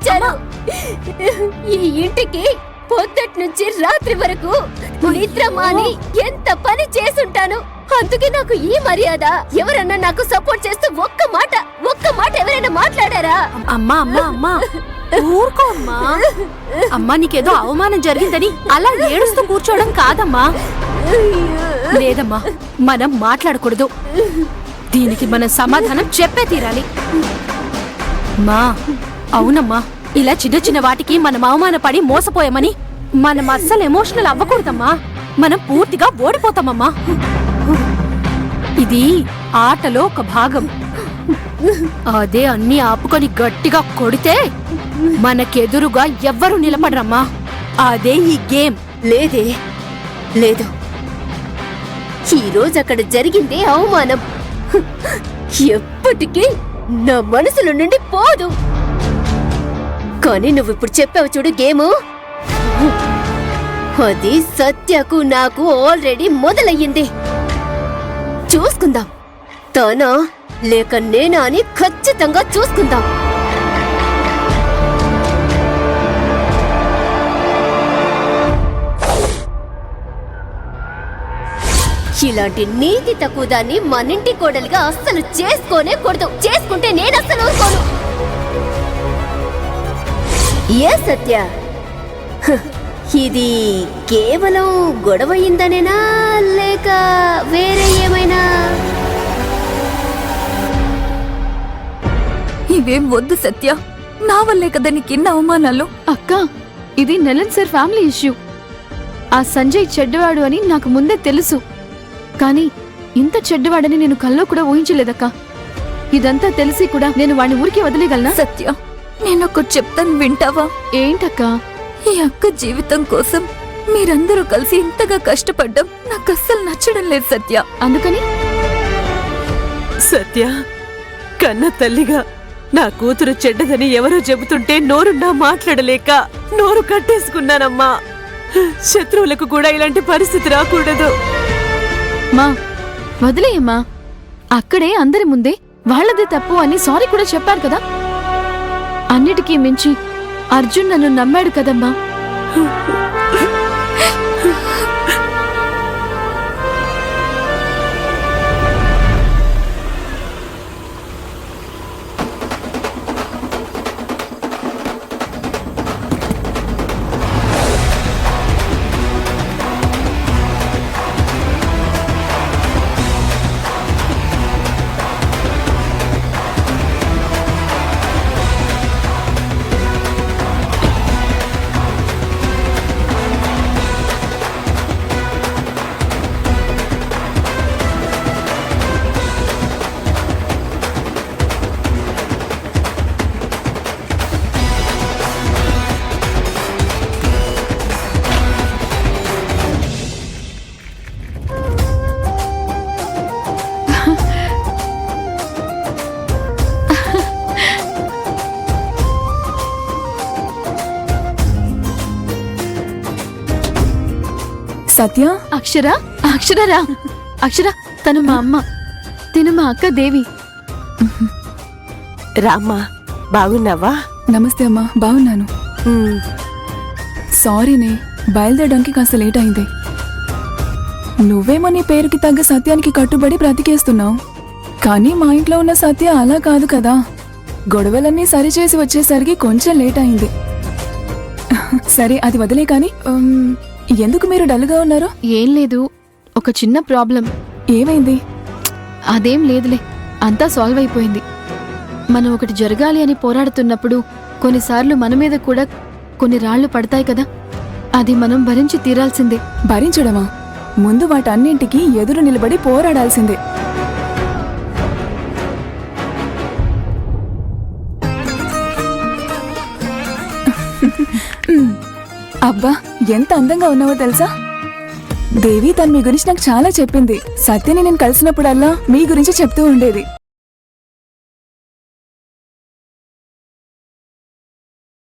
వచ్చారు. ఈ ఇంటికి పొద్దుటి నుంచి రాత్రి వరకు నిద్ర మాని ఎంత పని చేసుంటాను. అందుకే నాకు ఈ మర్యాద. ఎవరన్నా నాకు సపోర్ట్ చేస్తూ ఒక్క మాట ఎవరైనా మాట్లాడారా? అమ్మా అమ్మా అమ్మా ఊరుకో అమ్మా. అమ్మా నీకేదో అవమానం జరిగిందని అలా ఏడుస్తూ కూర్చోవడం కాదమ్మా. లేదమ్మా, మనం మాట్లాడకూడదు. దీనికి మనం సమాధానం చెప్పే తీరాలి. మా అవునమ్మా, ఇలా చిన్న చిన్న వాటికి మనం అవమానపడి మోసపోయామని మనం అస్సలు ఎమోషనల్ అవ్వకూడదమ్మా. మనం పూర్తిగా ఓడిపోతామమ్మా. ఇది ఆటలో ఒక భాగం. అదే అన్ని ఆపుకొని గట్టిగా కొడితే మనకెదురుగా ఎవ్వరూ నిలబడరమ్మా. అదే ఈ గేమ్. లేదు, ఈ రోజు అక్కడ జరిగిందే అవమానం. ఎప్పటికీ నా మనసులో నుండి పోదు. కానీ నువ్విప్పుడు చెప్పావు చూడు గేము, అది సత్యకు నాకు ఆల్రెడీ మొదలయ్యింది. చూసుకుందాం, తనా లేక నేనా అని ఖచ్చితంగా చూసుకుందాం. ఇలాంటి నీతి తక్కువ దాన్ని మనింటి కోడలిగా అస్సలు చేసుకోనే కూడదు. చేసుకుంటే నేను అస్సలు ఊరుకోను. ఏ సత్య, ఇది కేవలం గొడవయిందనేనా లేక వేరే ఏమైనా? ఇవేం వద్దు సత్య, నా వల్లే కదా నీకెన్న అవమానాలు. అక్క, ఇది నెలన్ సార్ ఫ్యామిలీ ఇష్యూ. ఆ సంజయ్ చెడ్డవాడు అని నాకు ముందే తెలుసు. కానీ ఇంత చెడ్డవాడని నేను కల్లో కూడా ఊహించలేదక్క. ఇదంతా తెలిసి కూడా నేను వాడిని ఊరికి వదిలేగలనా? సత్య, నేనొకటి చెప్తాను, వింటావా? ఏంటక్కా? ఈ అక్క జీవితం కోసం మీరందరూ కలిసి ఇంతగా కష్టపడ్డం నాకు అస్సలు నచ్చడం లేదు సత్య. అందుకని సత్య, కన్న తల్లిగా నా కూతురు చెడ్డదని ఎవరో చెబుతుంటే నోరున్నా మాట్లాడలేక నోరు కట్టేసుకున్నానమ్మా. శత్రువులకు కూడా ఇలాంటి పరిస్థితి రాకూడదు. మా వదిలేయమ్మా. అక్కడే అందరి ముందే వాళ్ళదే తప్పు అని సారీ కూడా చెప్పారు కదా. అన్నిటికీ మించి అర్జున్ నన్ను నమ్మాడు కదమ్మా. సత్య, అక్షరా అక్షర, తను మా అమ్మ, తిను మా అక్క దేవి. రామ్మా, బాగున్నావా? నమస్తే అమ్మా, బాగున్నాను. సారీనే, బయలుదేరడానికి కాస్త లేట్ అయింది. నువ్వేమో నీ పేరుకి తగ్గ సత్యానికి కట్టుబడి బ్రతికేస్తున్నావు. కానీ మా ఇంట్లో ఉన్న సత్య అలా కాదు కదా. గొడవలన్నీ సరిచేసి వచ్చేసరికి కొంచెం లేట్ అయింది. సరే, అది వదిలే. కానీ ఎందుకు మీరు డల్గా ఉన్నారు? ఏం లేదు, ఒక చిన్న ప్రాబ్లం. ఏమైంది? అదేం లేదులే, అంతా సాల్వ్ అయిపోయింది. మనం ఒకటి జరగాలి అని పోరాడుతున్నప్పుడు కొన్నిసార్లు మన మీద కూడా కొన్ని రాళ్లు పడతాయి కదా. అది మనం భరించి తీరాల్సిందే. భరించడమా? ముందు వాటన్నింటికి ఎదురు నిలబడి పోరాడాల్సిందే. అబ్బా, ఎంత అందంగా ఉన్నావో తెలుసా? దేవి తను మీ గురించి నాకు చాలా చెప్పింది. సత్యని నేను కలిసినప్పుడల్లా మీ గురించి చెప్తూ ఉండేది.